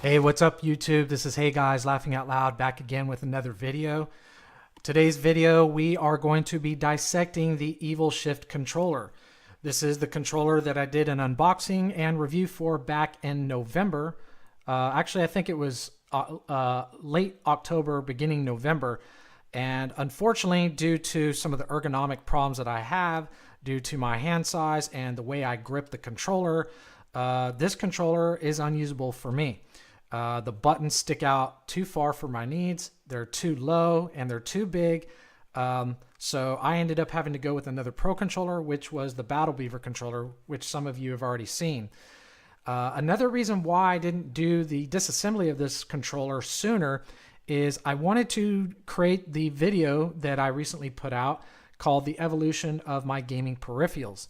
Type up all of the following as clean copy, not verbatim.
Hey, what's up YouTube? This is Hey Guys Laughing Out Loud back again with another video. Today's video we are going to be dissecting the Evil Shift controller. This is the controller that I did an unboxing and review for back in November. Actually, I think it was late October, beginning November. And unfortunately, due to some of the ergonomic problems that I have, due to my hand size and the way I grip the controller, this controller is unusable for me. The buttons stick out too far for my needs. They're too low and they're too big. So I ended up having to go with another Pro controller, which was the Battle Beaver controller, which some of you have already seen. Another reason why I didn't do the disassembly of this controller sooner is I wanted to create the video that I recently put out called The Evolution of My Gaming Peripherals.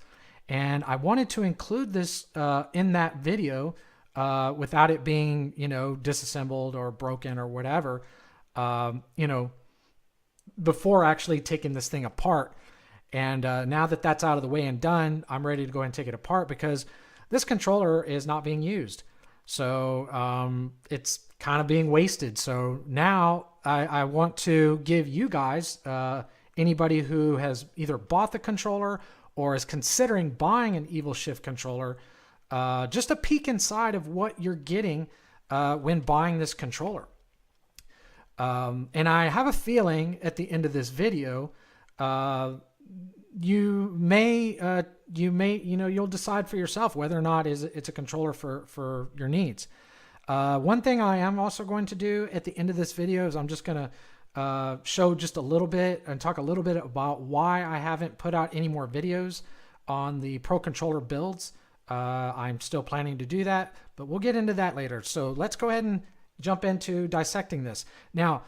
And I wanted to include this in that video without it being, disassembled or broken or whatever, before actually taking this thing apart. And now that that's out of the way and done, I'm ready to go ahead and take it apart because this controller is not being used. So it's kind of being wasted. So now I want to give you guys, anybody who has either bought the controller or is considering buying an Evil Shift controller, just a peek inside of what you're getting when buying this controller. And I have a feeling at the end of this video, you'll decide for yourself whether or not it's a controller for your needs. One thing I am also going to do at the end of this video is I'm just going to show just a little bit and talk a little bit about why I haven't put out any more videos on the Pro controller builds. I'm still planning to do that, but we'll get into that later. So let's go ahead and jump into dissecting this. Now,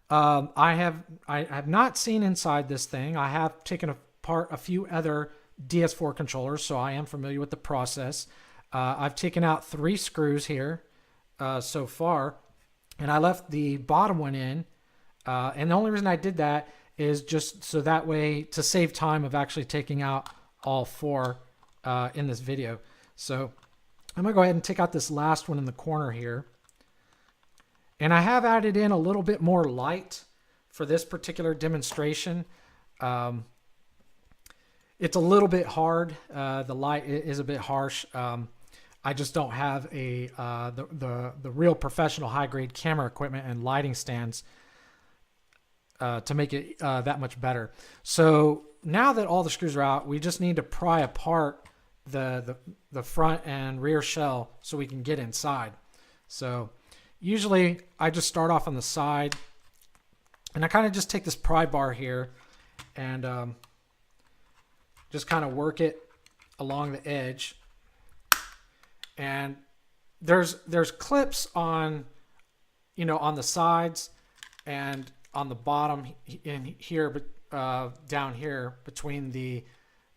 I have not seen inside this thing. I have taken apart a few other DS4 controllers, so I am familiar with the process. I've taken out 3 screws here so far, and I left the bottom one in. And the only reason I did that is just so that way to save time of actually taking out all 4 in this video. So I'm gonna go ahead and take out this last one in the corner here. And I have added in a little bit more light for this particular demonstration. It's a little bit hard. The light is a bit harsh. I just don't have the real professional high-grade camera equipment and lighting stands to make it that much better. So now that all the screws are out, we just need to pry apart the front and rear shell so we can get inside. So usually I just start off on the side, and I kind of just take this pry bar here and just kind of work it along the edge. And there's clips on on the sides and on the bottom in here, but down here between the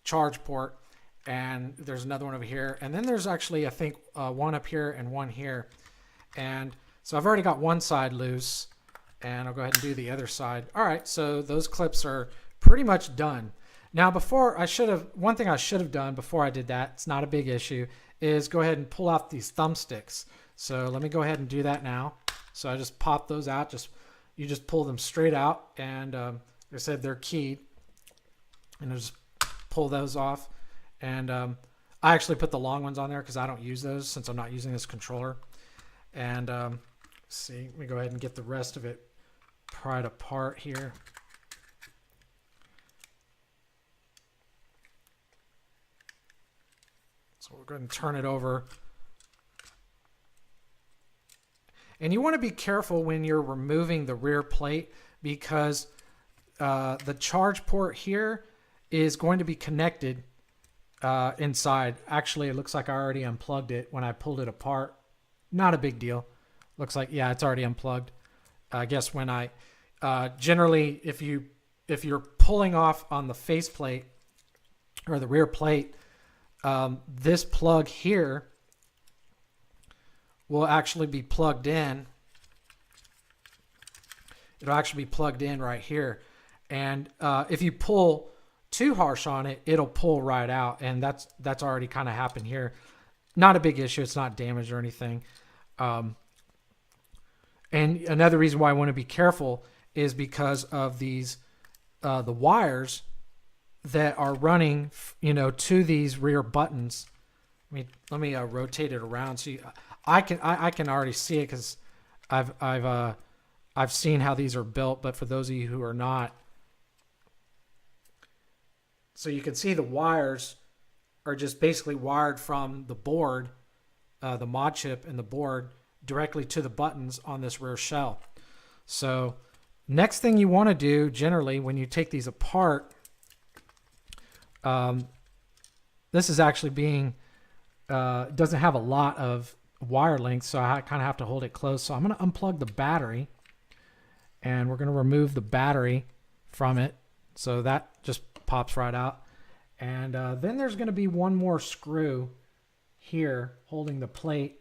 charge port, and there's another one over here, and then there's actually I think one up here and one here. And so I've already got one side loose, and I'll go ahead and do the other side. All right, so those clips are pretty much done. Now, one thing I should have done before I did that, it's not a big issue, is go ahead and pull out these thumbsticks. So let me go ahead and do that now. So I just pop those out. You just pull them straight out, and like I said, they're keyed, and I just pull those off. And I actually put the long ones on there because I don't use those since I'm not using this controller. And see, let me go ahead and get the rest of it pried apart here. So we're going to turn it over. And you want to be careful when you're removing the rear plate because the charge port here is going to be connected inside. Actually, it looks like I already unplugged it when I pulled it apart. Not a big deal. Looks like, yeah, it's already unplugged. I guess when I generally, if you're pulling off on the face plate or the rear plate, this plug here will actually be plugged in. It'll actually be plugged in right here. And if you pull too harsh on it, it'll pull right out. And that's already kind of happened here. Not a big issue. It's not damaged or anything. And another reason why I want to be careful is because of these the wires that are running, to these rear buttons. Let me rotate it around so I can already see it because I've seen how these are built. But for those of you who are not, so you can see the wires are just basically wired from the board, the mod chip and the board directly to the buttons on this rear shell. So next thing you want to do generally when you take these apart, this is actually being doesn't have a lot of wire length, so I kind of have to hold it close. So I'm going to unplug the battery, and we're going to remove the battery from it, so that just pops right out. And then there's going to be one more screw here holding the plate,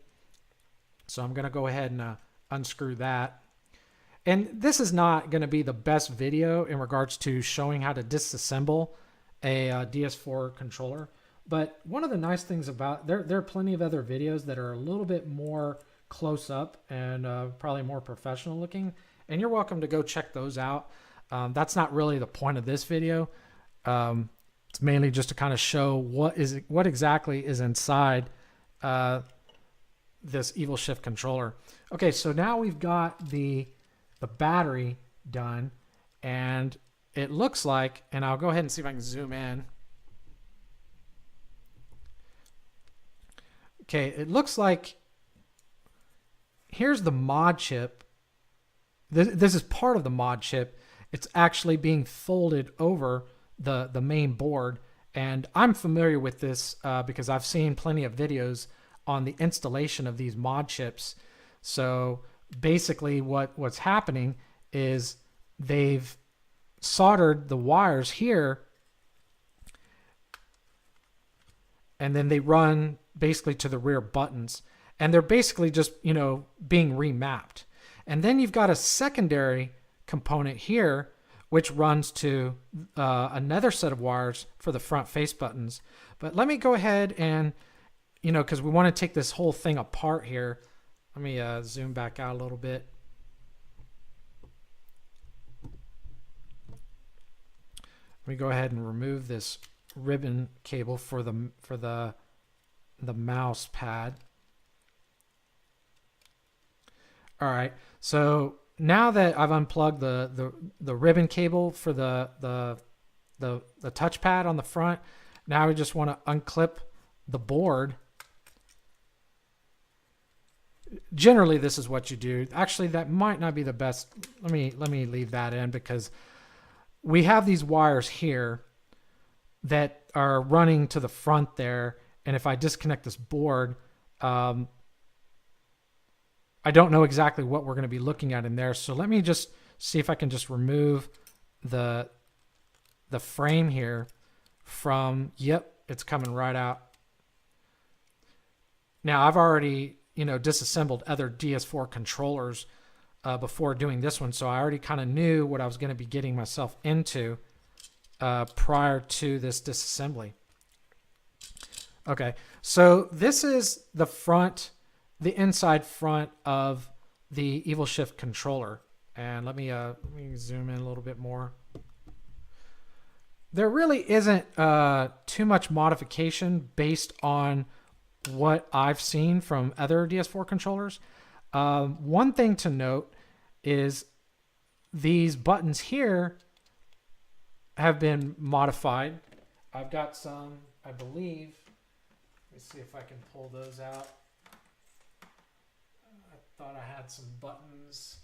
so I'm going to go ahead and unscrew that. And this is not going to be the best video in regards to showing how to disassemble a DS4 controller. But one of the nice things about there are plenty of other videos that are a little bit more close up and probably more professional looking, and you're welcome to go check those out. That's not really the point of this video. It's mainly just to kind of show what exactly is inside this EvilShift controller. Okay, so now we've got the battery done, and it looks like, and I'll go ahead and see if I can zoom in. Okay, it looks like here's the mod chip. This is part of the mod chip. It's actually being folded over the main board, and I'm familiar with this because I've seen plenty of videos on the installation of these mod chips. So basically what's happening is they've soldered the wires here, and then they run basically to the rear buttons, and they're basically just being remapped. And then you've got a secondary component here which runs to another set of wires for the front face buttons. But let me go ahead and because we want to take this whole thing apart here, let me zoom back out a little bit. Let me go ahead and remove this ribbon cable for the mouse pad. All right, so now that I've unplugged the ribbon cable for the touchpad on the front, now we just want to unclip the board. Generally, this is what you do. Actually, that might not be the best. Let me leave that in because we have these wires here that are running to the front there, and if I disconnect this board, I don't know exactly what we're going to be looking at in there. So let me just see if I can just remove the frame here from, yep, it's coming right out. Now I've already, disassembled other DS4 controllers before doing this one. So I already kind of knew what I was going to be getting myself into prior to this disassembly. Okay, so this is the inside front of the EvilShift controller. And let me zoom in a little bit more. There really isn't too much modification based on what I've seen from other DS4 controllers. One thing to note is these buttons here have been modified. I've got some, I believe. Let me see if I can pull those out. I thought I had some buttons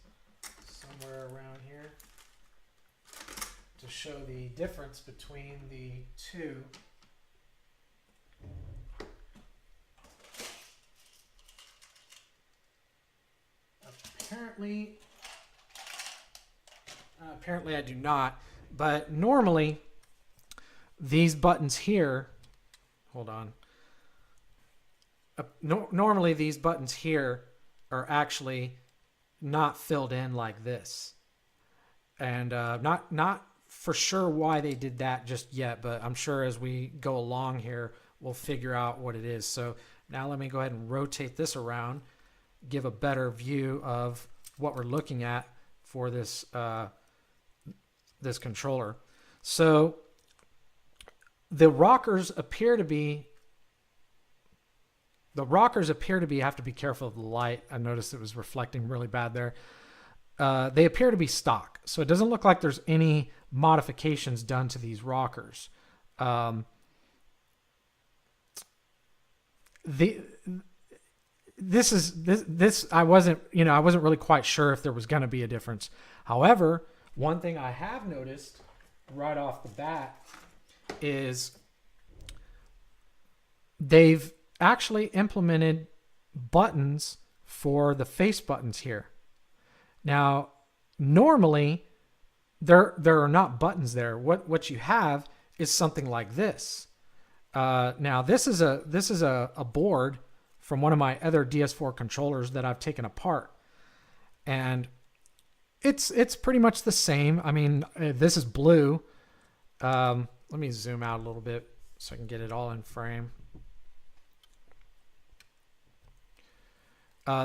somewhere around here to show the difference between the two. Apparently I do not, but normally these buttons here, hold on. Normally these buttons here are actually not filled in like this. And not for sure why they did that just yet, but I'm sure as we go along here, we'll figure out what it is. So now let me go ahead and rotate this around, give a better view of what we're looking at for this this controller. So the rockers appear to be have to be careful of the light. I noticed it was reflecting really bad there. They appear to be stock, so it doesn't look like there's any modifications done to these rockers. This I wasn't really quite sure if there was going to be a difference. However, one thing I have noticed right off the bat is they've actually implemented buttons for the face buttons here. Now, normally there are not buttons there. What you have is something like this. Now this is a board from one of my other DS4 controllers that I've taken apart, and it's pretty much the same. I mean, this is blue. Let me zoom out a little bit so I can get it all in frame.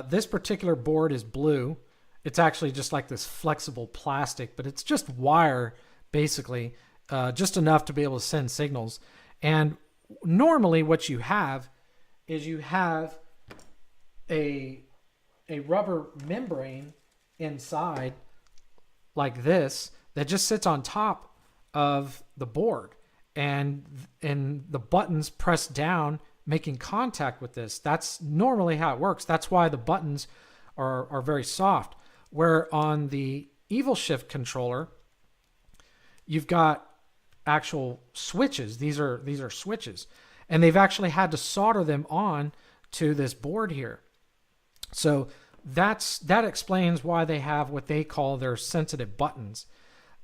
This particular board is blue. It's actually just like this flexible plastic, but it's just wire, basically, just enough to be able to send signals. And normally what you have is you have a rubber membrane inside like this that just sits on top of the board, and the buttons press down, making contact with this. That's normally how it works. That's why the buttons are very soft. Where on the Evil Shift controller, you've got actual switches. These are switches, and they've actually had to solder them on to this board here. So that explains why they have what they call their sensitive buttons.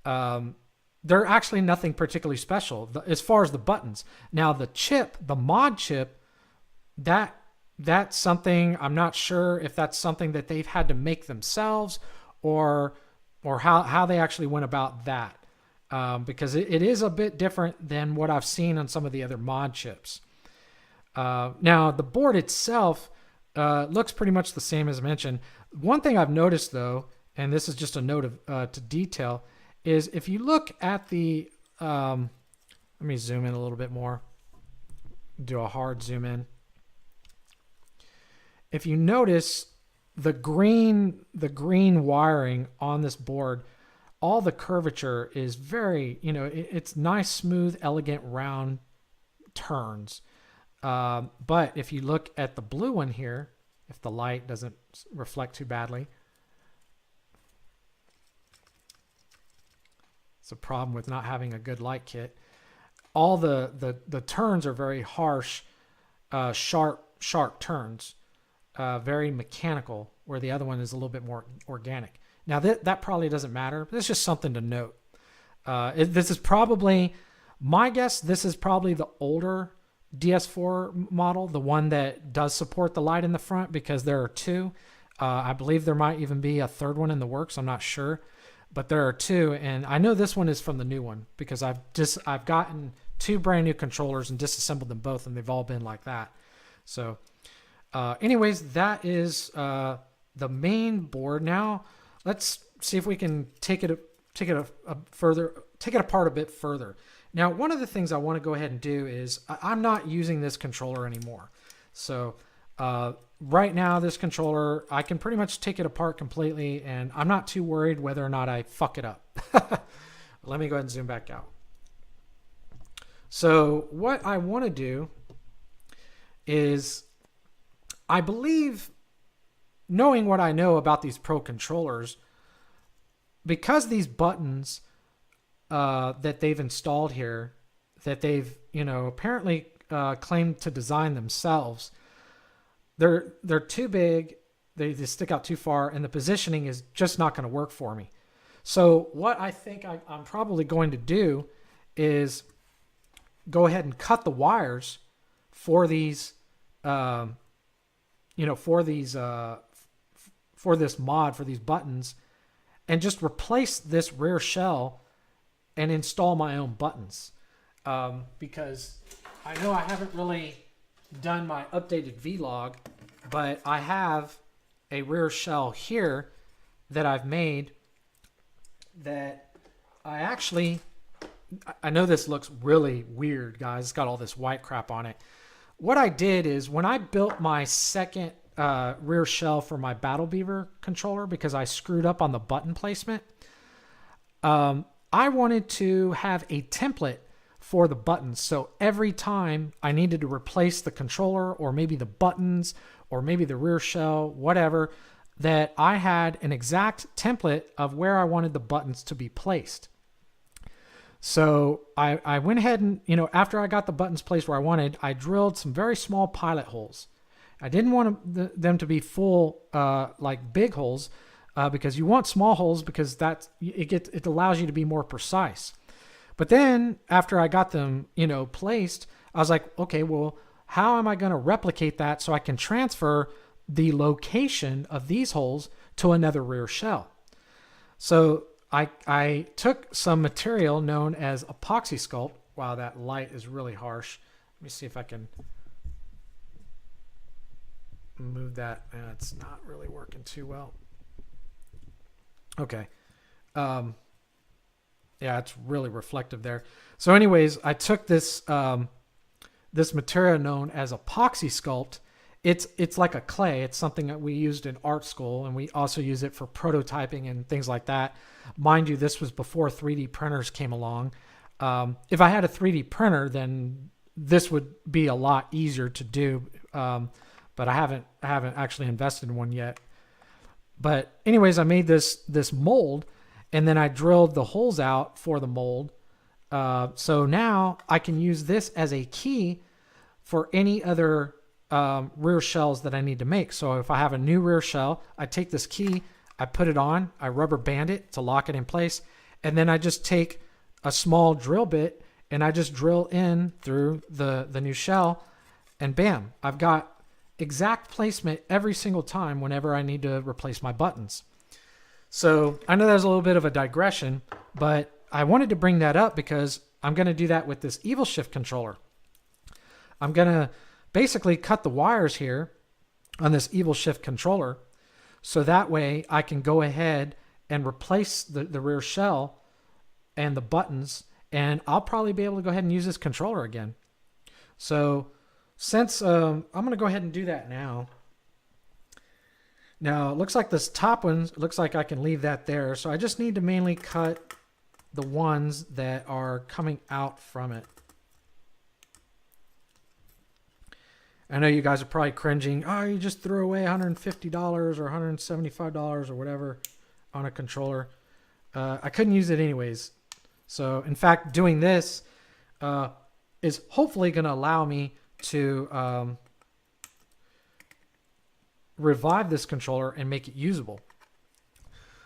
They're actually nothing particularly special as far as the buttons. Now the chip, the mod chip, that's something I'm not sure if that's something that they've had to make themselves or how they actually went about that. Because it is a bit different than what I've seen on some of the other mod chips. Now the board itself looks pretty much the same as I mentioned. One thing I've noticed though, and this is just a note of to detail, is if you look at the let me zoom in a little bit more, do a hard zoom in. If you notice the green wiring on this board, all the curvature is very, it's nice, smooth, elegant, round turns. But if you look at the blue one here, if the light doesn't reflect too badly, it's a problem with not having a good light kit. All the turns are very harsh, sharp turns. Very mechanical, where the other one is a little bit more organic. Now that probably doesn't matter, but it's just something to note. This is probably, my guess, this is probably the older DS4 model, the one that does support the light in the front, because there are two. I believe there might even be a third one in the works. I'm not sure, but there are two, and I know this one is from the new one because I've gotten two brand new controllers and disassembled them both, and they've all been like that. So anyways, that is the main board. Now let's see if we can take it apart a bit further. Now, one of the things I want to go ahead and do is I'm not using this controller anymore. So right now, this controller, I can pretty much take it apart completely, and I'm not too worried whether or not I fuck it up. Let me go ahead and zoom back out. So what I want to do is, I believe, knowing what I know about these Pro controllers, because these buttons that they've installed here, that they've apparently claimed to design themselves, they're too big, they stick out too far, and the positioning is just not going to work for me. So what I think I'm probably going to do is go ahead and cut the wires for these for this mod, for these buttons, and just replace this rear shell and install my own buttons. Because I know I haven't really done my updated vlog, but I have a rear shell here that I've made that I know this looks really weird, guys. It's got all this white crap on it. What I did is when I built my second rear shell for my Battle Beaver controller, because I screwed up on the button placement, I wanted to have a template for the buttons. So every time I needed to replace the controller or maybe the buttons or maybe the rear shell, whatever, that I had an exact template of where I wanted the buttons to be placed. So I went ahead and, after I got the buttons placed where I wanted, I drilled some very small pilot holes. I didn't want them to be full, like big holes, because you want small holes because it allows you to be more precise. But then after I got them, placed, I was like, okay, well, how am I going to replicate that so I can transfer the location of these holes to another rear shell? So I took some material known as epoxy sculpt. Wow, that light is really harsh. Let me see if I can move that. It's not really working too well. Okay. Yeah, it's really reflective there. So anyways, I took this this material known as epoxy sculpt. It's like a clay. It's something that we used in art school, and we also use it for prototyping and things like that. Mind you, this was before 3D printers came along. If I had a 3D printer, then this would be a lot easier to do. But I haven't actually invested in one yet. But anyways, I made this mold, and then I drilled the holes out for the mold. So now I can use this as a key for any other rear shells that I need to make. So if I have a new rear shell, I take this key, I put it on, I rubber band it to lock it in place, and then I just take a small drill bit and I just drill in through the new shell, and bam, I've got exact placement every single time whenever I need to replace my buttons. So I know there's a little bit of a digression, but I wanted to bring that up because I'm going to do that with this Evil Shift controller. I'm going to basically cut the wires here on this Evil Shift controller, so that way I can go ahead and replace the rear shell and the buttons, and I'll probably be able to go ahead and use this controller again. So since I'm going to go ahead and do that now. Now, it looks like this top one, looks like I can leave that there. So I just need to mainly cut the ones that are coming out from it. I know you guys are probably cringing. Oh, you just threw away $150 or $175 or whatever on a controller. I couldn't use it anyways. So, in fact, doing this is hopefully going to allow me to revive this controller and make it usable.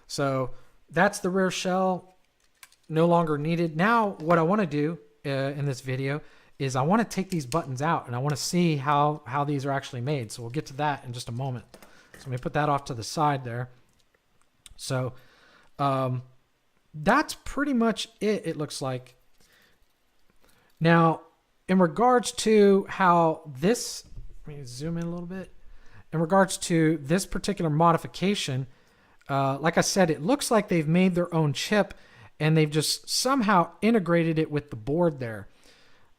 So that's the rear shell, no longer needed. Now what I want to do in this video is I want to take these buttons out, and I want to see how these are actually made. So we'll get to that in just a moment. So let me put that off to the side there. So that's pretty much it looks like. Now, in regards to how this, let me zoom in a little bit. In regards to this particular modification, like I said, it looks like they've made their own chip and they've just somehow integrated it with the board there.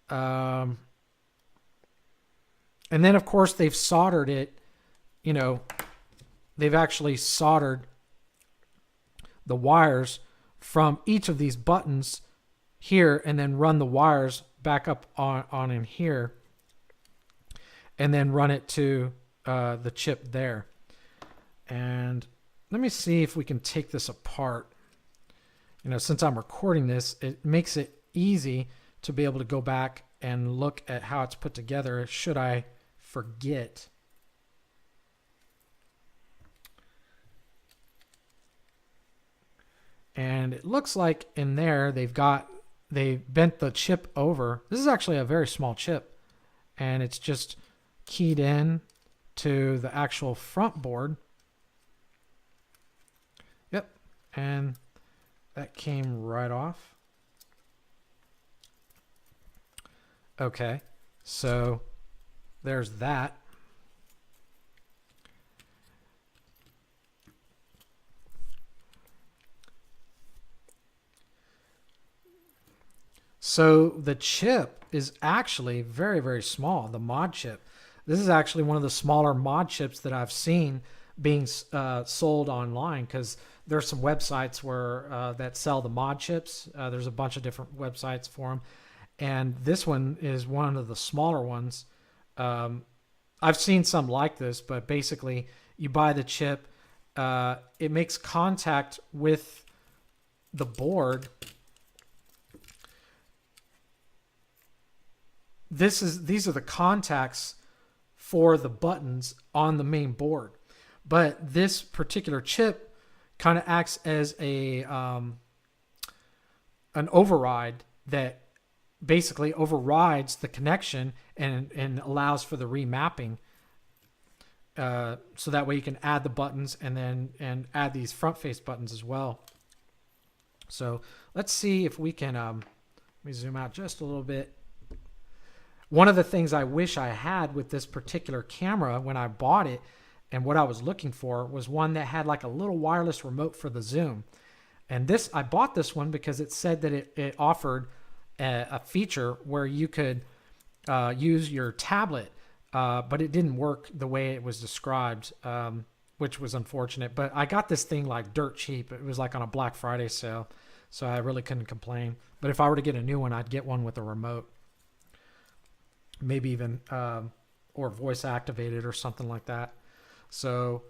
And then, of course, they've soldered it. They've actually soldered the wires from each of these buttons here and then run the wires back up on in here and then run it to the chip there. And let me see if we can take this apart. Since I'm recording this, it makes it easy to be able to go back and look at how it's put together should I forget. And it looks like in there they bent the chip over. This is actually a very small chip, and it's just keyed in to the actual front board. Yep, and that came right off. Okay, so there's that. So the chip is actually very, very small, the mod chip. This is actually one of the smaller mod chips that I've seen being sold online, because there's some websites where that sell the mod chips. There's a bunch of different websites for them. And this one is one of the smaller ones. I've seen some like this, but basically you buy the chip, it makes contact with the board. These are the contacts for the buttons on the main board, but this particular chip kind of acts as a an override that basically overrides the connection and allows for the remapping. So that way you can add the buttons and add these front face buttons as well. So let's see if we can. Let me zoom out just a little bit. One of the things I wish I had with this particular camera when I bought it, and what I was looking for, was one that had like a little wireless remote for the zoom. And this, I bought this one because it said that it offered a feature where you could use your tablet, but it didn't work the way it was described, which was unfortunate. But I got this thing like dirt cheap. It was like on a Black Friday sale, so I really couldn't complain. But if I were to get a new one, I'd get one with a remote. Maybe even or voice activated or something like that. So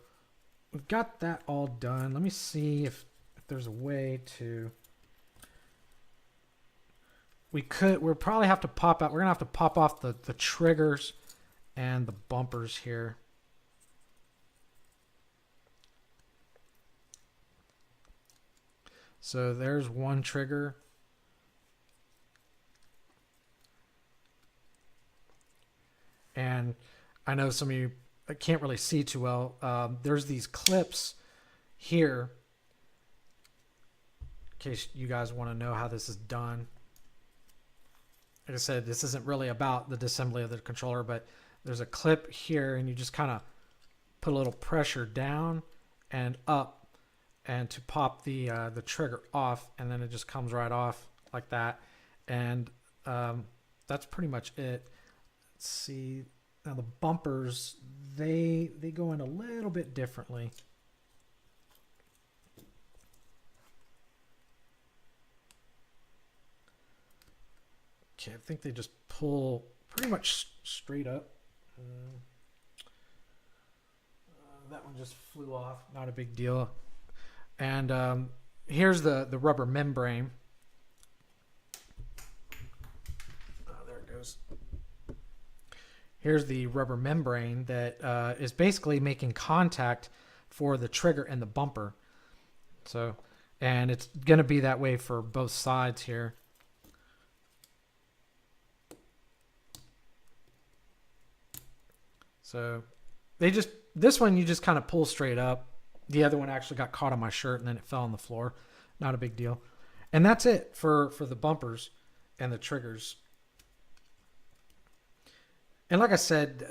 we've got that all done. Let me see if there's a way to. We'll probably have to pop out. We're gonna have to pop off the triggers and the bumpers here. So there's one trigger. And I know some of you can't really see too well. There's these clips here, in case you guys want to know how this is done. Like I said, this isn't really about the disassembly of the controller, but there's a clip here, and you just kind of put a little pressure down and up, and to pop the trigger off, and then it just comes right off like that. And that's pretty much it. Let's see. Now the bumpers, they go in a little bit differently. Okay, I think they just pull pretty much straight up. That one just flew off. Not a big deal. And here's the rubber membrane. Oh, there it goes. Here's the rubber membrane that is basically making contact for the trigger and the bumper. So, and it's going to be that way for both sides here. So this one you just kind of pull straight up. The other one actually got caught on my shirt and then it fell on the floor. Not a big deal. And that's it for the bumpers and the triggers. And like I said,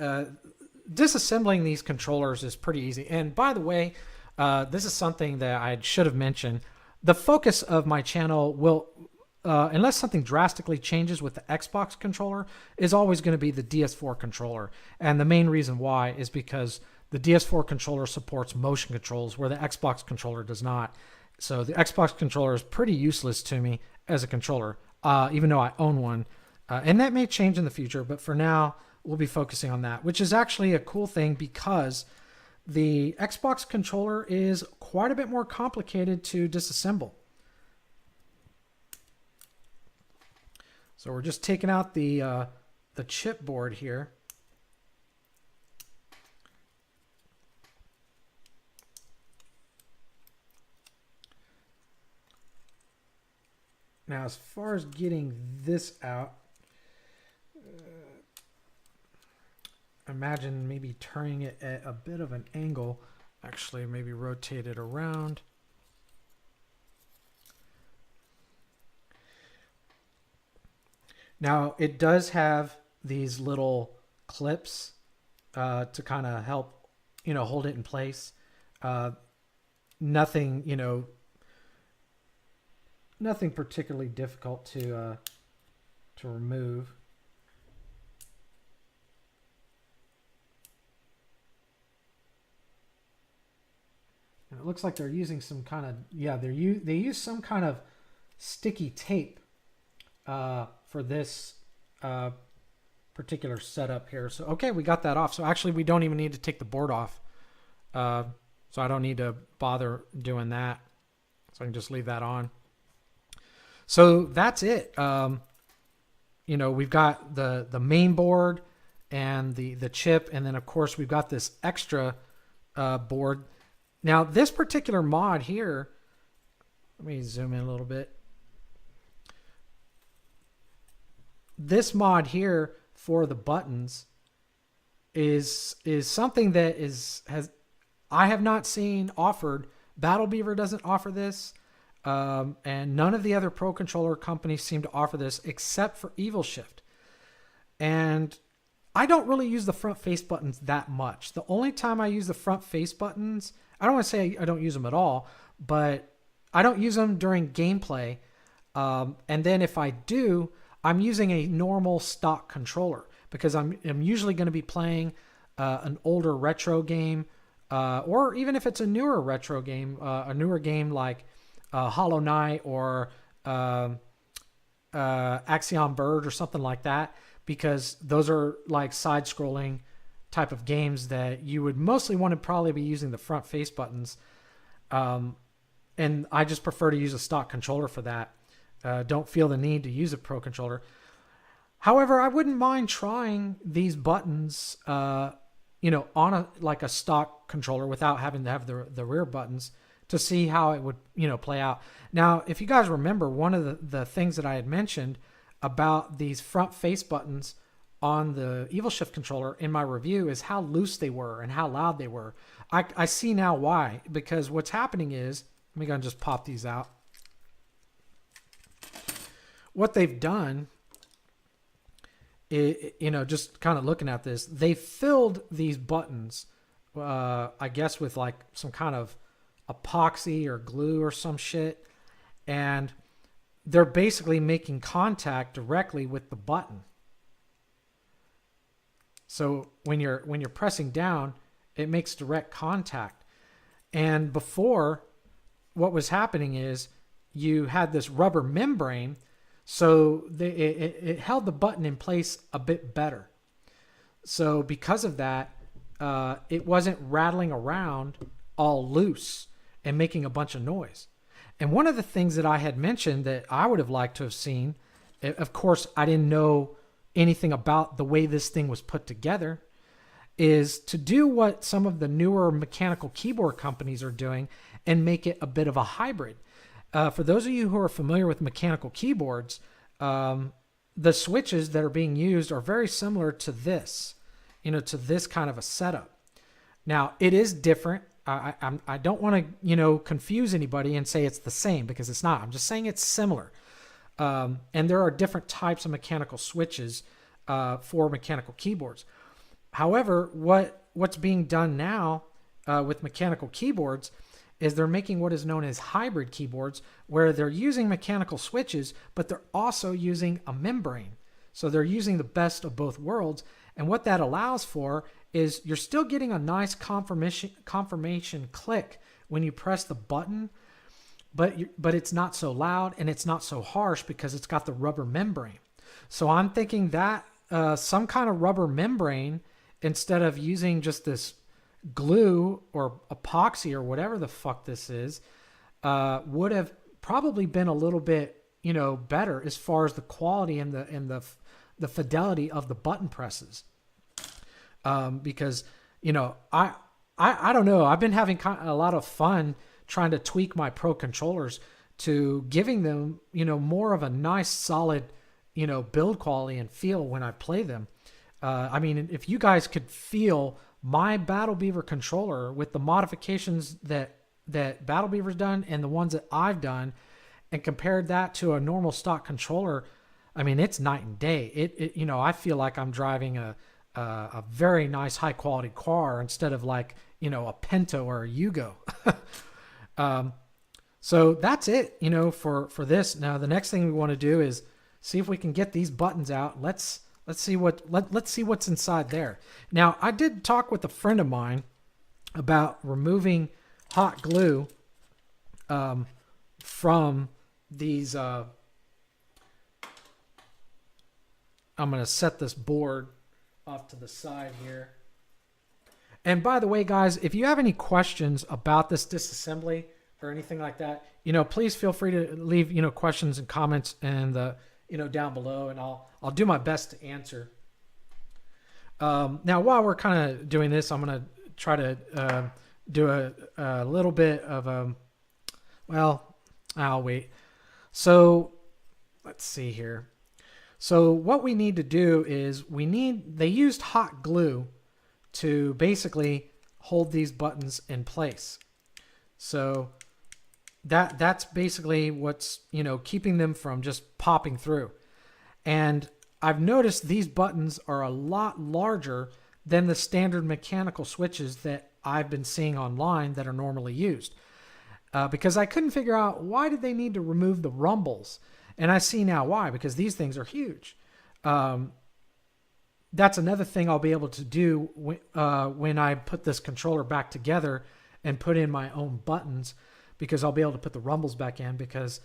disassembling these controllers is pretty easy. And by the way, this is something that I should have mentioned. The focus of my channel will, unless something drastically changes with the Xbox controller, is always going to be the DS4 controller. And the main reason why is because the DS4 controller supports motion controls where the Xbox controller does not. So the Xbox controller is pretty useless to me as a controller, even though I own one. And that may change in the future, but for now, we'll be focusing on that, which is actually a cool thing because the Xbox controller is quite a bit more complicated to disassemble. So we're just taking out the chipboard here. Now, as far as getting this out, imagine maybe turning it at a bit of an angle. Actually, maybe rotate it around. Now, it does have these little clips to kind of help, hold it in place. Nothing, nothing particularly difficult to to remove. And it looks like they're using some kind of, yeah, they use some kind of sticky tape for this particular setup here. So, okay, we got that off. So actually we don't even need to take the board off. So I don't need to bother doing that. So I can just leave that on. So that's it. You know, we've got the main board and the chip. And then of course we've got this extra board. Now this particular mod here, let me zoom in a little bit. This mod here for the buttons is something that I have not seen offered. Battle Beaver doesn't offer this, and none of the other Pro Controller companies seem to offer this except for Evil Shift. And I don't really use the front face buttons that much. The only time I use the front face buttons, I don't want to say I don't use them at all, but I don't use them during gameplay. And then if I do, I'm using a normal stock controller because I'm usually going to be playing an older retro game, or even if it's a newer retro game, a newer game like Hollow Knight or Axiom Verge or something like that, because those are like side-scrolling type of games that you would mostly want to probably be using the front face buttons. And I just prefer to use a stock controller for that. Don't feel the need to use a Pro Controller. However, I wouldn't mind trying these buttons, you know, on like a stock controller without having to have the rear buttons to see how it would, you know, play out. Now, if you guys remember, one of the things that I had mentioned about these front face buttons on the Evil Shift controller in my review is how loose they were and how loud they were. I see now why, because what's happening is, let me go and just pop these out. What they've done is, you know, just kind of looking at this, they filled these buttons, I guess with like some kind of epoxy or glue or some shit. And they're basically making contact directly with the button. So when you're pressing down, it makes direct contact. And before, what was happening is you had this rubber membrane, so it held the button in place a bit better. So because of that, it wasn't rattling around all loose and making a bunch of noise. And one of the things that I had mentioned that I would have liked to have seen, of course, I didn't know anything about the way this thing was put together, is to do what some of the newer mechanical keyboard companies are doing and make it a bit of a hybrid. For those of you who are familiar with mechanical keyboards, the switches that are being used are very similar to this, you know, to this kind of a setup. Now, it is different. I don't want to, you know, confuse anybody and say it's the same, because it's not. I'm just saying it's similar. And there are different types of mechanical switches for mechanical keyboards. However, what's being done now with mechanical keyboards is they're making what is known as hybrid keyboards, where they're using mechanical switches, but they're also using a membrane. So they're using the best of both worlds. And what that allows for is you're still getting a nice confirmation click when you press the button, but it's not so loud and it's not so harsh because it's got the rubber membrane. So I'm thinking that some kind of rubber membrane, instead of using just this glue or epoxy or whatever the fuck this is, would have probably been a little bit, you know, better as far as the quality and the fidelity of the button presses. Because, you know, I don't know. I've been having a lot of fun trying to tweak my Pro controllers to giving them, you know, more of a nice solid, you know, build quality and feel when I play them. I mean, if you guys could feel my Battle Beaver controller with the modifications that Battle Beaver's done and the ones that I've done, and compared that to a normal stock controller, I mean, it's night and day. It you know, I feel like I'm driving a very nice high quality car instead of like, you know, a Pinto or a Yugo. So that's it, you know, for this. Now, the next thing we want to do is see if we can get these buttons out. Let's see let's see what's inside there. Now, I did talk with a friend of mine about removing hot glue from these. I'm going to set this board off to the side here. And by the way, guys, if you have any questions about this disassembly or anything like that, please feel free to leave, questions and comments and down below, and I'll do my best to answer. Now, while we're kind of doing this, I'm going to try to do a little bit of well, I'll wait. So let's see here. So what we need to do is they used hot glue to basically hold these buttons in place. So that's basically what's, keeping them from just popping through. And I've noticed these buttons are a lot larger than the standard mechanical switches that I've been seeing online that are normally used. Because I couldn't figure out, why did they need to remove the rumbles? And I see now why, because these things are huge. That's another thing I'll be able to do when I put this controller back together and put in my own buttons, because I'll be able to put the rumbles back in, because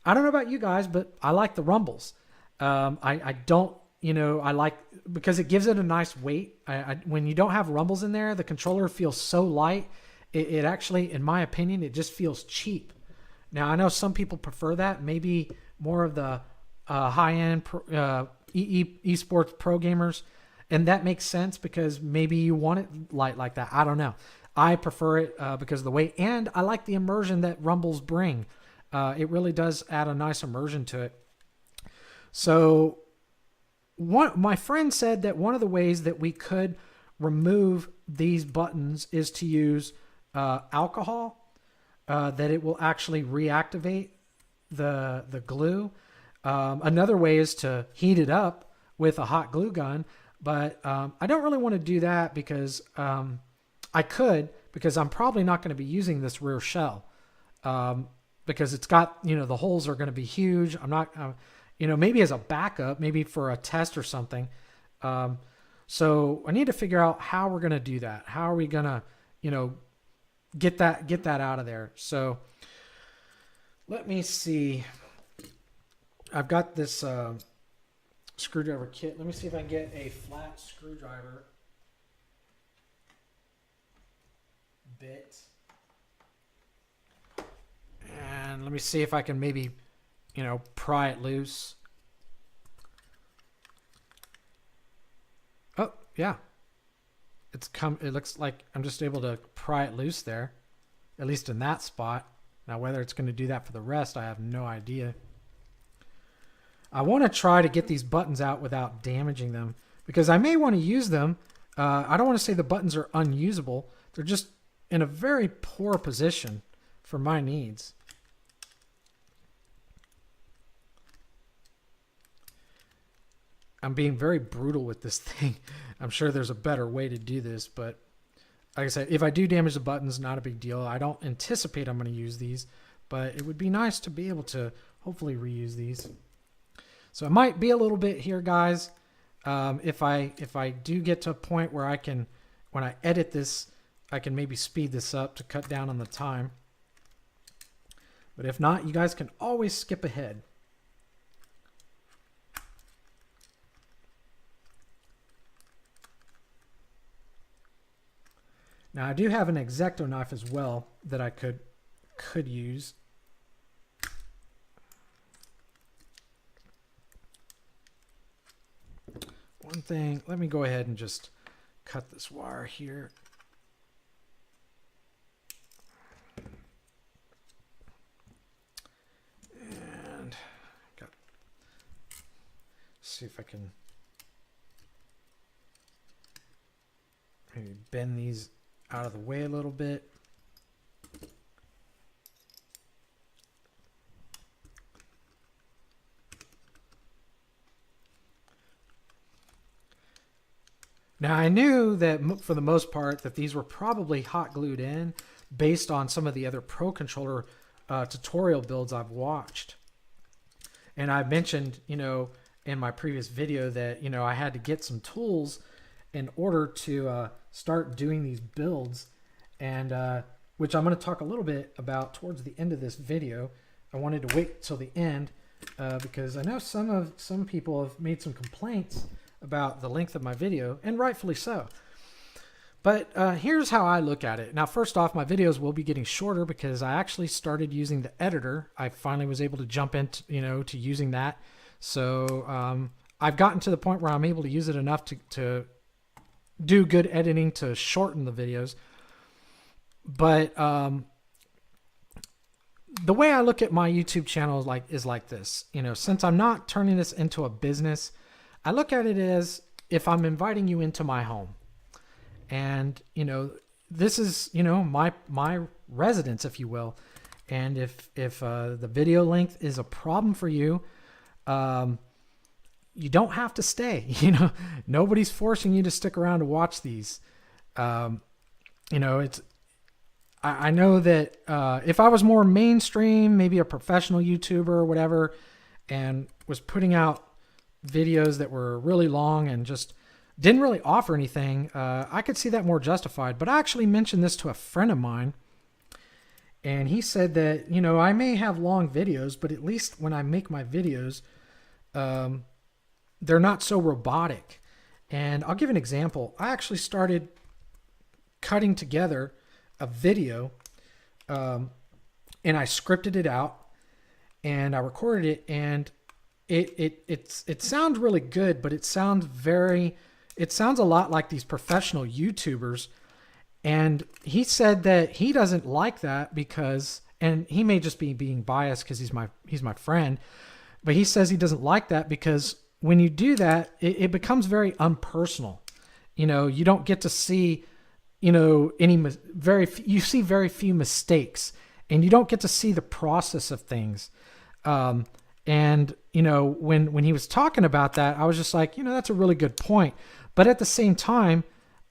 I don't know about you guys, but I like the rumbles. I don't, I like, because it gives it a nice weight. When you don't have rumbles in there, the controller feels so light. It actually, in my opinion, it just feels cheap. Now, I know some people prefer that, maybe more of the high-end esports pro gamers, and that makes sense because maybe you want it light like that. I don't know. I prefer it because of the weight, and I like the immersion that rumbles bring. It really does add a nice immersion to it. So my friend said that one of the ways that we could remove these buttons is to use alcohol, that it will actually reactivate the glue. Another way is to heat it up with a hot glue gun, but I don't really want to do that because I could, because I'm probably not going to be using this rear shell because it's got, the holes are going to be huge. I'm not, maybe as a backup, maybe for a test or something. So I need to figure out how we're going to do that. How are we going to, get that out of there? So let me see. I've got this screwdriver kit. Let me see if I can get a flat screwdriver bit. And let me see if I can maybe, pry it loose. Oh, yeah. It looks like I'm just able to pry it loose there, at least in that spot. Now, whether it's going to do that for the rest, I have no idea. I want to try to get these buttons out without damaging them, because I may want to use them. I don't want to say the buttons are unusable. They're just in a very poor position for my needs. I'm being very brutal with this thing. I'm sure there's a better way to do this, but like I said, if I do damage the buttons, not a big deal. I don't anticipate I'm going to use these, but it would be nice to be able to hopefully reuse these. So it might be a little bit here, guys. If I do get to a point where I can, when I edit this, I can maybe speed this up to cut down on the time. But if not, you guys can always skip ahead. Now I do have an X-Acto knife as well that I could use. One thing, let me go ahead and just cut this wire here. And see if I can maybe bend these out of the way a little bit. Now I knew that for the most part that these were probably hot glued in based on some of the other Pro Controller tutorial builds I've watched. And I mentioned, in my previous video that, I had to get some tools in order to start doing these builds, and which I'm going to talk a little bit about towards the end of this video. I wanted to wait till the end because I know some people have made some complaints about the length of my video, and rightfully so. But here's how I look at it. Now, first off, my videos will be getting shorter because I actually started using the editor. I finally was able to jump into, to using that. So I've gotten to the point where I'm able to use it enough to do good editing to shorten the videos. But the way I look at my YouTube channel is like this. Since I'm not turning this into a business, I look at it as if I'm inviting you into my home. And, this is, my residence, if you will. And if the video length is a problem for you, you don't have to stay. Nobody's forcing you to stick around to watch these. I know that if I was more mainstream, maybe a professional YouTuber or whatever, and was putting out videos that were really long and just didn't really offer anything, I could see that more justified. But I actually mentioned this to a friend of mine, and he said that, I may have long videos, but at least when I make my videos, they're not so robotic. And I'll give an example. I actually started cutting together a video, and I scripted it out, and I recorded it, and it sounds really good, but it sounds a lot like these professional YouTubers. And he said that he doesn't like that because, and he may just be being biased because he's my friend, but he says he doesn't like that because when you do that, it becomes very unpersonal. You don't get to see, you see very few mistakes, and you don't get to see the process of things. And when he was talking about that, I was just like, that's a really good point. But at the same time,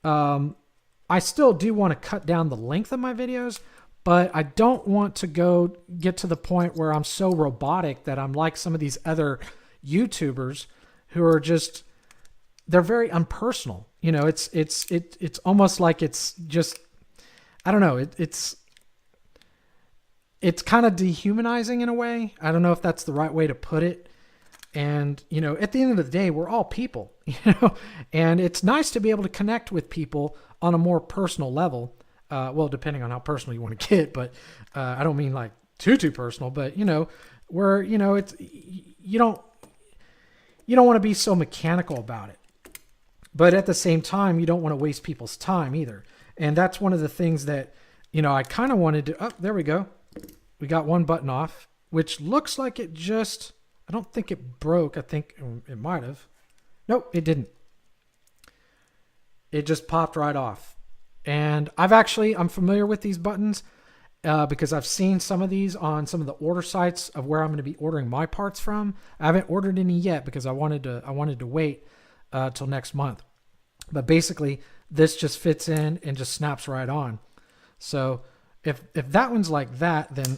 I still do want to cut down the length of my videos, but I don't want to get to the point where I'm so robotic that I'm like some of these other YouTubers who are just, they're very unpersonal. It's almost like it's just, I don't know. It's kind of dehumanizing in a way. I don't know if that's the right way to put it. And, at the end of the day, we're all people, and it's nice to be able to connect with people on a more personal level. Well, depending on how personal you want to get, but I don't mean like too personal, but where, it's, you don't want to be so mechanical about it, but at the same time, you don't want to waste people's time either. And that's one of the things that, I kind of wanted to, oh, there we go. We got one button off, which looks like it just, I don't think it broke. I think it might have. Nope, it didn't. It just popped right off. And I'm familiar with these buttons because I've seen some of these on some of the order sites of where I'm going to be ordering my parts from. I haven't ordered any yet because I wanted to wait till next month. But basically, this just fits in and just snaps right on. So if that one's like that, then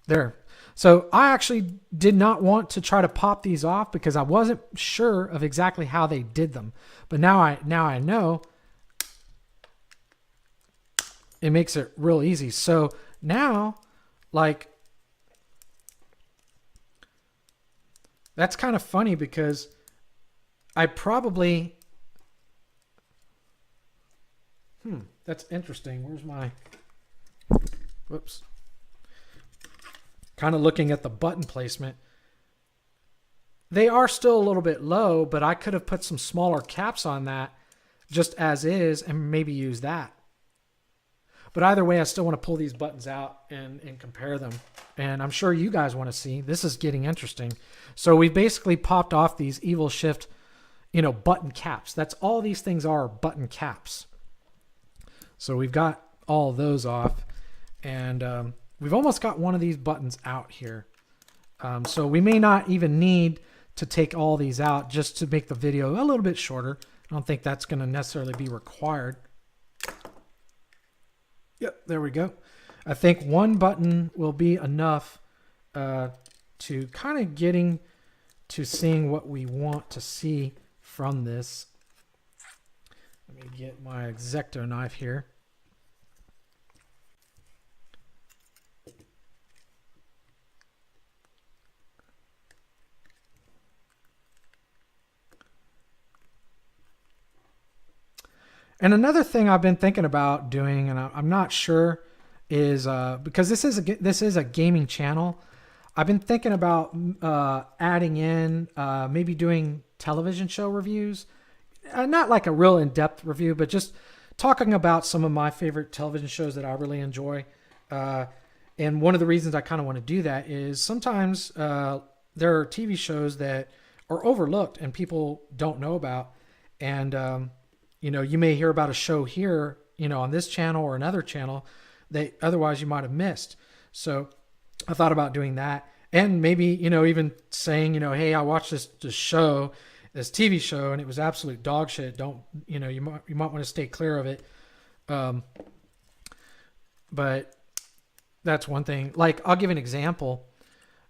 there. So I actually did not want to try to pop these off because I wasn't sure of exactly how they did them. But now I know. It makes it real easy. So now, like, that's kind of funny because I probably, that's interesting. Where's my, whoops. Kind of looking at the button placement. They are still a little bit low, but I could have put some smaller caps on that just as is and maybe use that. But either way, I still want to pull these buttons out and compare them. And I'm sure you guys want to see. This is getting interesting. So we basically popped off these Evil Shift, button caps. That's all these things are, button caps. So we've got all those off. And we've almost got one of these buttons out here. So we may not even need to take all these out just to make the video a little bit shorter. I don't think that's going to necessarily be required. Yep, there we go. I think one button will be enough to kind of getting to seeing what we want to see from this. Let me get my X-Acto knife here. And another thing I've been thinking about doing, and I'm not sure, is because this is a gaming channel. I've been thinking about adding in maybe doing television show reviews, not like a real in-depth review, but just talking about some of my favorite television shows that I really enjoy. And one of the reasons I kind of want to do that is sometimes there are TV shows that are overlooked and people don't know about, and you may hear about a show here, on this channel or another channel that otherwise you might have missed. So I thought about doing that, and maybe, even saying, hey, I watched this show, this TV show, and it was absolute dog shit. Don't, you might want to stay clear of it. But that's one thing. Like, I'll give an example.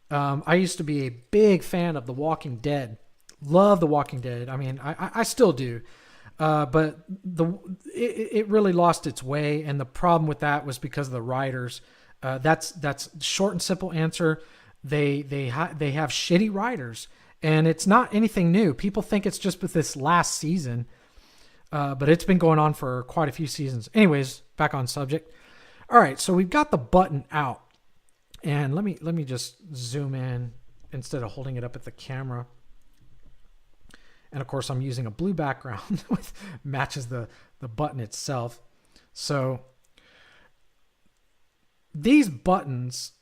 I used to be a big fan of The Walking Dead. Love The Walking Dead. I mean, I still do. But it really lost its way, and the problem with that was because of the writers. That's short and simple answer. They have shitty writers, and it's not anything new. People think it's just with this last season, but it's been going on for quite a few seasons. Anyways, back on subject. All right, so we've got the button out, and let me just zoom in instead of holding it up at the camera. And of course, I'm using a blue background which matches the button itself. So these buttons,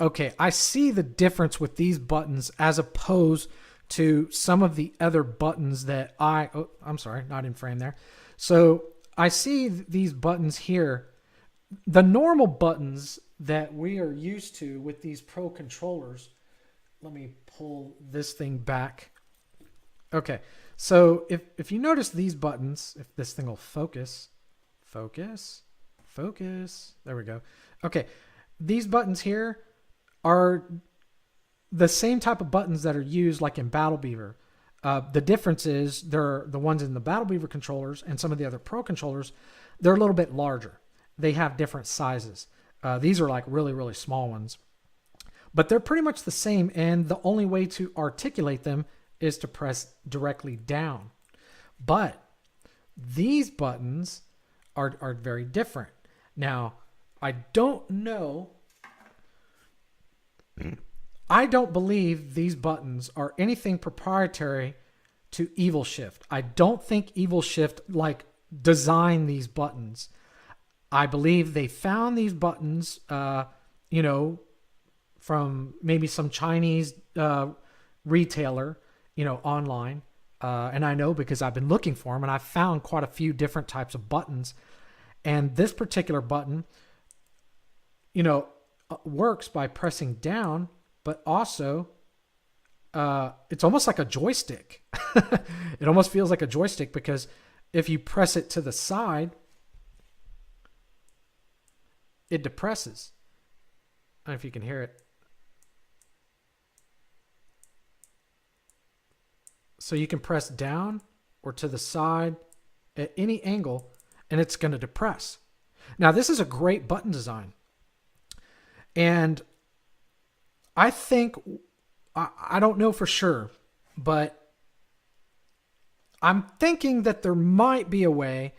okay, I see the difference with these buttons as opposed to some of the other buttons that I'm sorry, not in frame there. So I see these buttons here. The normal buttons that we are used to with these Pro controllers. Let me pull this thing back. Okay, so if you notice these buttons, if this thing will focus, there we go. Okay, these buttons here are the same type of buttons that are used like in Battle Beaver. The difference is they're the ones in the Battle Beaver controllers and some of the other Pro controllers, they're a little bit larger. They have different sizes. These are like really, really small ones. But they're pretty much the same, and the only way to articulate them is to press directly down. But these buttons are very different. Now, I don't know. I don't believe these buttons are anything proprietary to Evil Shift. I don't think Evil Shift designed these buttons. I believe they found these buttons, from maybe some Chinese retailer, online. And I know because I've been looking for them, and I've found quite a few different types of buttons. And this particular button, works by pressing down, but also it's almost like a joystick. It almost feels like a joystick because if you press it to the side, it depresses. I don't know if you can hear it. So you can press down or to the side at any angle, and it's going to depress. Now, this is a great button design. And I think, I don't know for sure, but I'm thinking that there might be a way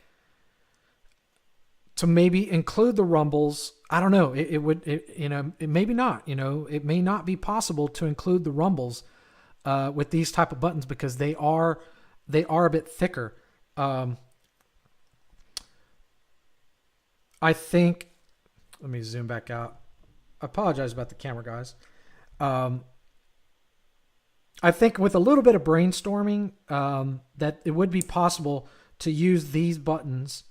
to maybe include the rumbles. I don't know. It maybe not. It may not be possible to include the rumbles with these type of buttons because they are a bit thicker. I think. Let me zoom back out. I apologize about the camera, guys. I think with a little bit of brainstorming, that it would be possible to use these buttons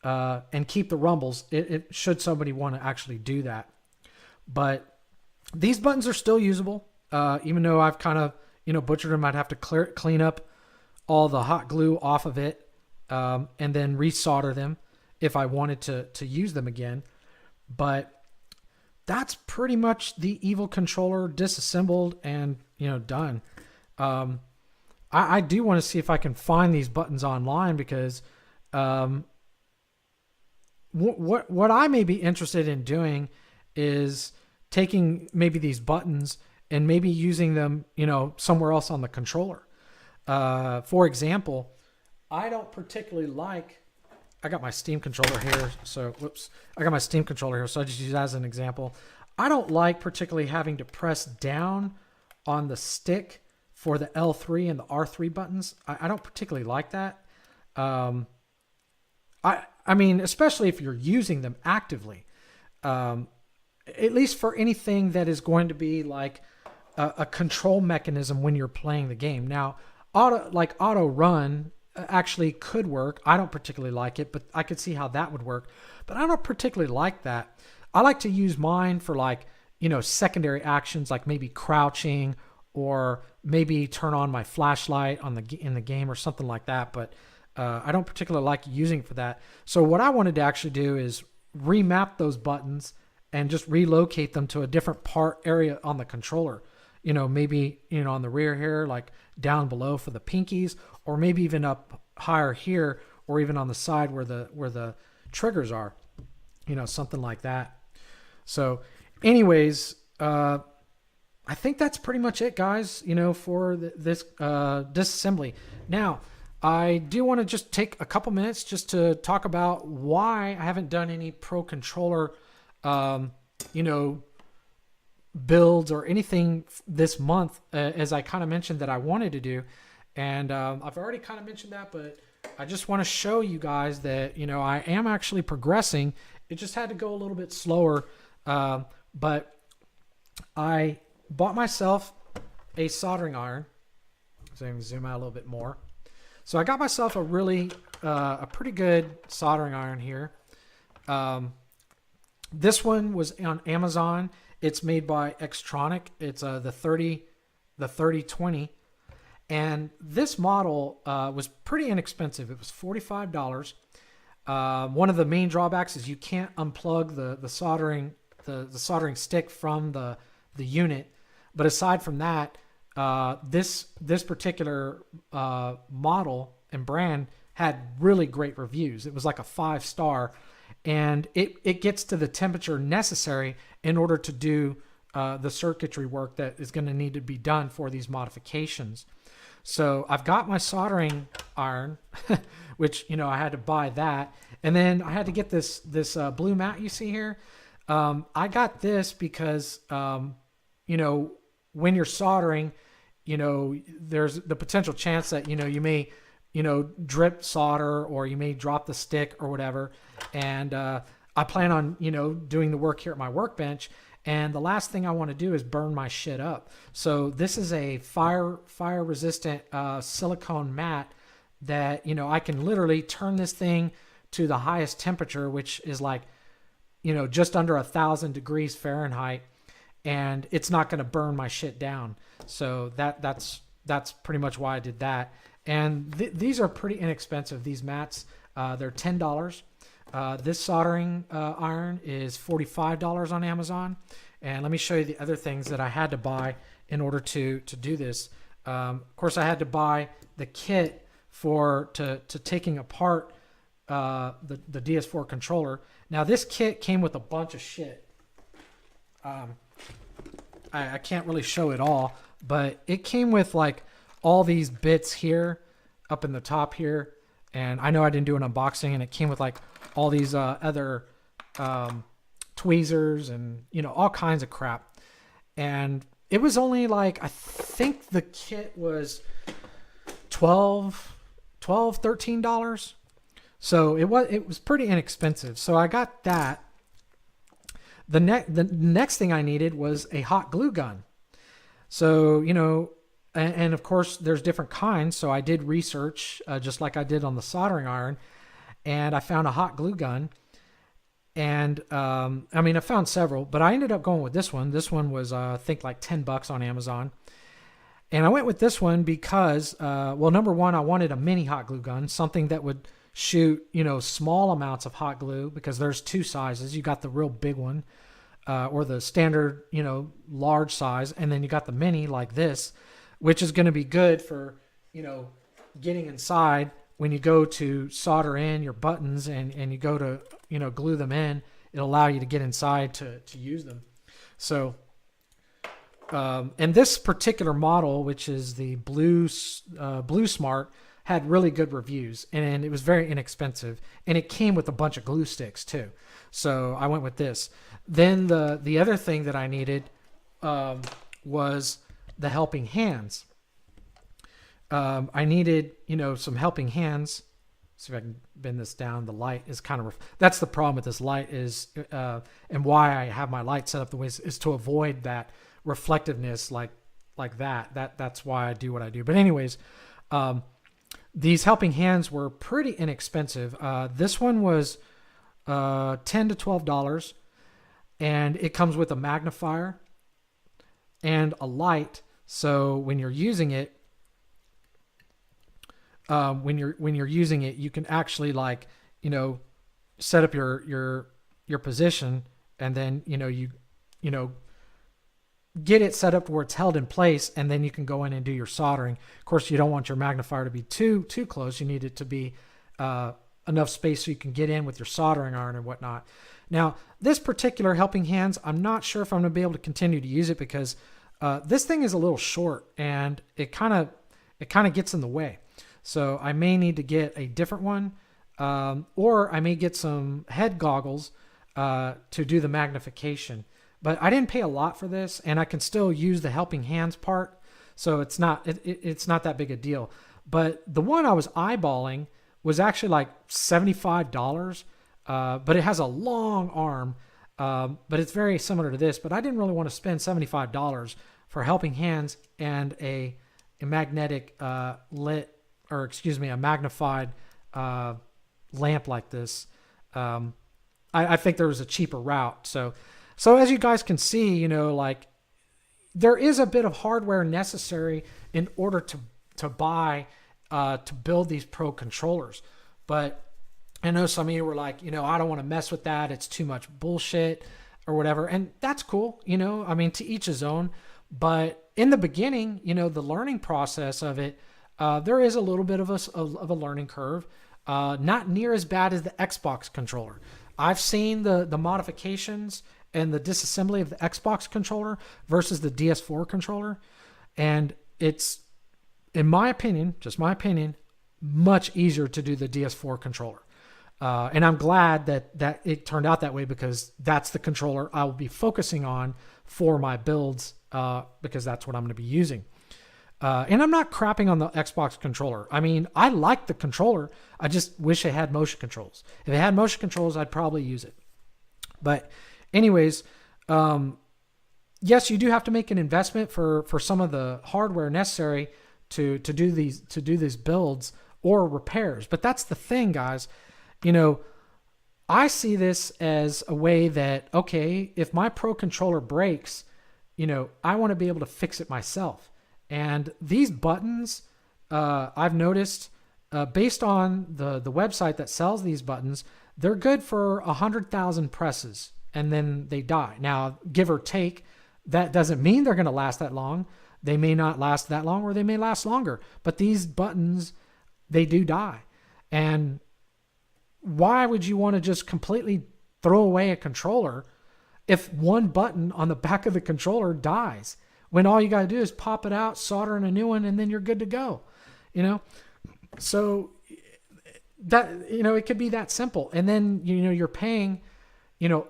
and keep the rumbles. It should somebody want to actually do that. But these buttons are still usable, even though I've kind of butchered them. I'd have to clean up all the hot glue off of it, and then resolder them if I wanted to use them again. But that's pretty much the evil controller disassembled and, done. Um, I do want to see if I can find these buttons online, because um, what I may be interested in doing is taking maybe these buttons and maybe using them, somewhere else on the controller. For example, I don't particularly like. I got my Steam controller here, so whoops. I got my Steam controller here, so I just use that as an example. I don't like particularly having to press down on the stick for the L3 and the R3 buttons. I don't particularly like that. I mean, especially if you're using them actively. At least for anything that is going to be like a control mechanism when you're playing the game. Now, auto run actually could work. I don't particularly like it, but I could see how that would work. But I don't particularly like that. I like to use mine for like, secondary actions, like maybe crouching, or maybe turn on my flashlight in the game or something like that. But I don't particularly like using it for that. So what I wanted to actually do is remap those buttons and just relocate them to a different area on the controller. Maybe, on the rear here, like down below for the pinkies, or maybe even up higher here, or even on the side where the triggers are, something like that. So anyways, I think that's pretty much it, guys, for this disassembly. Now, I do want to just take a couple minutes just to talk about why I haven't done any Pro Controller, builds or anything this month, as I kind of mentioned that I wanted to do. And I've already kind of mentioned that, but I just want to show you guys that, I am actually progressing. It just had to go a little bit slower. But I bought myself a soldering iron. So I can zoom out a little bit more. So I got myself a pretty good soldering iron here. This one was on Amazon. It's made by Xtronic. It's the 3020. And this model was pretty inexpensive. It was $45. One of the main drawbacks is you can't unplug the soldering stick from the unit. But aside from that, this particular model and brand had really great reviews. It was like a 5-star, and it gets to the temperature necessary in order to do the circuitry work that is going to need to be done for these modifications. So I've got my soldering iron, which, I had to buy that. And then I had to get this blue mat you see here. I got this because, when you're soldering, there's the potential chance that, you may, drip solder, or you may drop the stick or whatever. And I plan on, doing the work here at my workbench. And the last thing I want to do is burn my shit up. So this is a fire resistant silicone mat that, I can literally turn this thing to the highest temperature, which is like, just under 1,000 degrees Fahrenheit, and it's not going to burn my shit down. So that's pretty much why I did that. And these are pretty inexpensive, these mats. They're $10. This soldering iron is $45 on Amazon. And let me show you the other things that I had to buy in order to do this. Of course, I had to buy the kit to taking apart the DS4 controller. Now, this kit came with a bunch of shit. I can't really show it all, but it came with like all these bits here up in the top here. And I know I didn't do an unboxing, and it came with like all these other tweezers and, all kinds of crap. And it was only like, I think the kit was $13. So it was pretty inexpensive. So I got that. The next thing I needed was a hot glue gun. So, and of course there's different kinds. So I did research, just like I did on the soldering iron, and I found a hot glue gun. And, I found several, but I ended up going with this one. This one was, I think like $10 on Amazon. And I went with this one because, number one, I wanted a mini hot glue gun, something that would shoot, small amounts of hot glue, because there's two sizes. You got the real big one, or the standard, large size. And then you got the mini like this, which is going to be good for, getting inside when you go to solder in your buttons and you go to, glue them in. It'll allow you to get inside to use them. So, and this particular model, which is the Blue Smart, had really good reviews, and it was very inexpensive, and it came with a bunch of glue sticks too. So I went with this. Then the other thing that I needed was the helping hands. I needed, some helping hands. See if I can bend this down. The light is kind of, that's the problem with this light is, and why I have my light set up the way is to avoid that reflectiveness like that. That's why I do what I do. But anyways, these helping hands were pretty inexpensive. This one was $10 to $12, and it comes with a magnifier and a light. So when you're using it, when you're using it, you can actually set up your position, and then you get it set up where it's held in place, and then you can go in and do your soldering. Of course, you don't want your magnifier to be too close. You need it to be enough space so you can get in with your soldering iron and whatnot. Now, this particular helping hands, I'm not sure if I'm going to be able to continue to use it because this thing is a little short and it kind of gets in the way. So I may need to get a different one, or I may get some head goggles to do the magnification. But I didn't pay a lot for this, and I can still use the helping hands part, so it's not that big a deal. But the one I was eyeballing was actually like $75, but it has a long arm, but it's very similar to this. But I didn't really want to spend $75 for helping hands and a magnetic a magnified lamp like this. I think there was a cheaper route. So as you guys can see, there is a bit of hardware necessary in order to buy, to build these pro controllers. But I know some of you were like, I don't want to mess with that. It's too much bullshit or whatever. And that's cool. To each his own. But in the beginning, the learning process of it, there is a little bit of a learning curve. Not near as bad as the Xbox controller. I've seen the modifications and the disassembly of the Xbox controller versus the DS4 controller. And it's, in my opinion, just my opinion, much easier to do the DS4 controller. And I'm glad that it turned out that way because that's the controller I will be focusing on for my builds, because that's what I'm going to be using. And I'm not crapping on the Xbox controller. I like the controller. I just wish it had motion controls. If it had motion controls, I'd probably use it. But anyways, yes, you do have to make an investment for some of the hardware necessary to do these builds or repairs. But that's the thing, guys. I see this as a way that, okay, if my Pro controller breaks, I want to be able to fix it myself. And these buttons, I've noticed, based on the website that sells these buttons, they're good for 100,000 presses, and then they die. Now, give or take, that doesn't mean they're going to last that long. They may not last that long, or they may last longer. But these buttons, they do die. And why would you want to just completely throw away a controller if one button on the back of the controller dies? When all you got to do is pop it out, solder in a new one, and then you're good to go. So that, it could be that simple. And then, you're paying,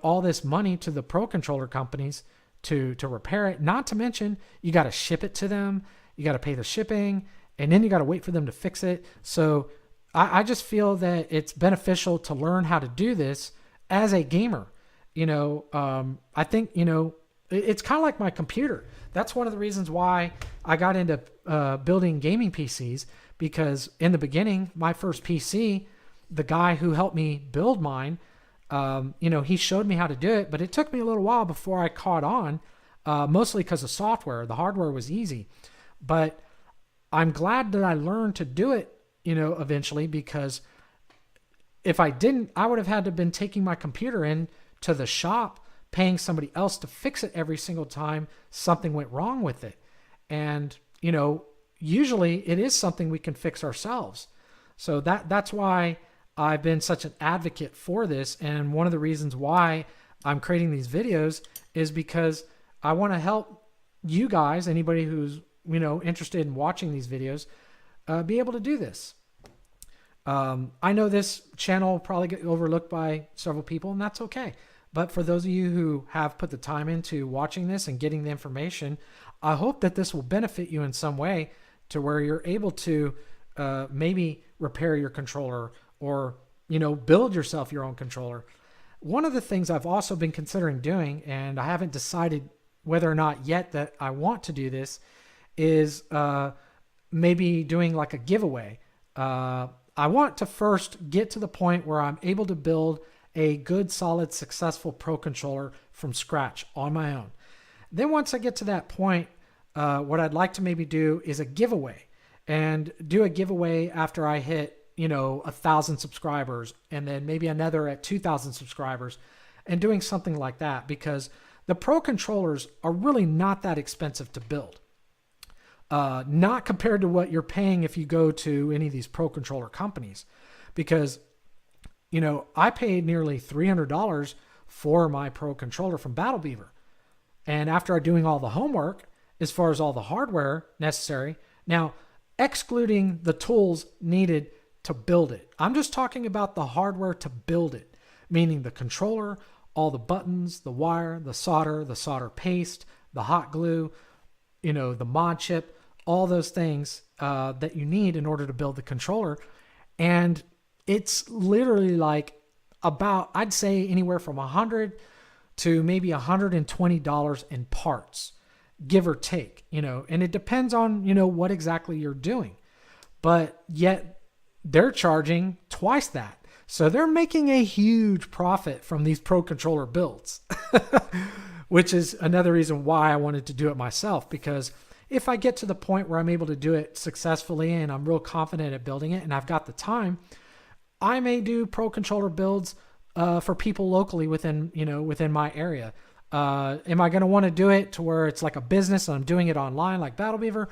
all this money to the Pro controller companies to repair it. Not to mention, you got to ship it to them. You got to pay the shipping, and then you got to wait for them to fix it. So I just feel that it's beneficial to learn how to do this as a gamer. I think, it's kind of like my computer. That's one of the reasons why I got into building gaming PCs, because in the beginning, my first PC, the guy who helped me build mine, he showed me how to do it, but it took me a little while before I caught on, mostly because of software. The hardware was easy, but I'm glad that I learned to do it, eventually, because if I didn't, I would have had to been taking my computer in to the shop, paying somebody else to fix it every single time something went wrong with it. And, you know, usually it is something we can fix ourselves. So that's why I've been such an advocate for this. And one of the reasons why I'm creating these videos is because I want to help you guys, anybody who's, you know, interested in watching these videos, be able to do this. I know this channel will probably get overlooked by several people, and that's okay. But for those of you who have put the time into watching this and getting the information, I hope that this will benefit you in some way to where you're able to maybe repair your controller or, you know, build yourself your own controller. One of the things I've also been considering doing, and I haven't decided whether or not yet that I want to do this, is maybe doing like a giveaway. I want to first get to the point where I'm able to build a good, solid, successful Pro controller from scratch on my own. Then once I get to that point, what I'd like to maybe do is a giveaway, and do a giveaway after I hit, you know, 1,000 subscribers, and then maybe another at 2,000 subscribers, and doing something like that, because the Pro controllers are really not that expensive to build. Not compared to what you're paying if you go to any of these Pro controller companies, because, you know, I paid nearly $300 for my Pro controller from Battle Beaver. And after doing all the homework, as far as all the hardware necessary, now excluding the tools needed to build it, I'm just talking about the hardware to build it, meaning the controller, all the buttons, the wire, the solder paste, the hot glue, you know, the mod chip, all those things that you need in order to build the controller. And it's literally like about, I'd say anywhere from $100 to maybe $120 in parts, give or take, you know, and it depends on, you know, what exactly you're doing. But yet they're charging twice that. So they're making a huge profit from these Pro controller builds, which is another reason why I wanted to do it myself, because if I get to the point where I'm able to do it successfully and I'm real confident at building it and I've got the time, I may do Pro controller builds for people locally within, you know, within my area. Am I going to want to do it to where it's like a business and I'm doing it online like Battle Beaver?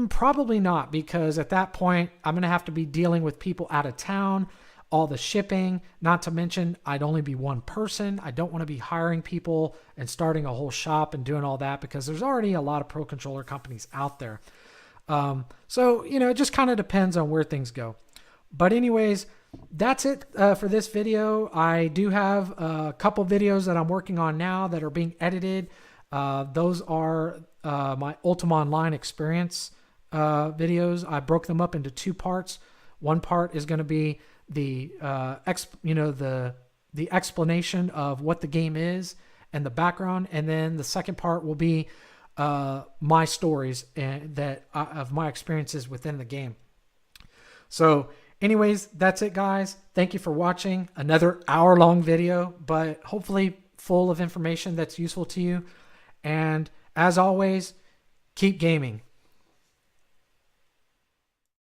Probably not, because at that point I'm going to have to be dealing with people out of town, all the shipping, not to mention I'd only be one person. I don't want to be hiring people and starting a whole shop and doing all that, because there's already a lot of Pro controller companies out there. So, you know, it just kind of depends on where things go. But anyways, that's it for this video. I do have a couple videos that I'm working on now that are being edited. Those are my Ultima Online experience videos. I broke them up into two parts. One part is going to be the the explanation of what the game is and the background, and then the second part will be my stories and of my experiences within the game. So anyways, that's it, guys. Thank you for watching another hour-long video, but hopefully full of information that's useful to you. And as always, keep gaming.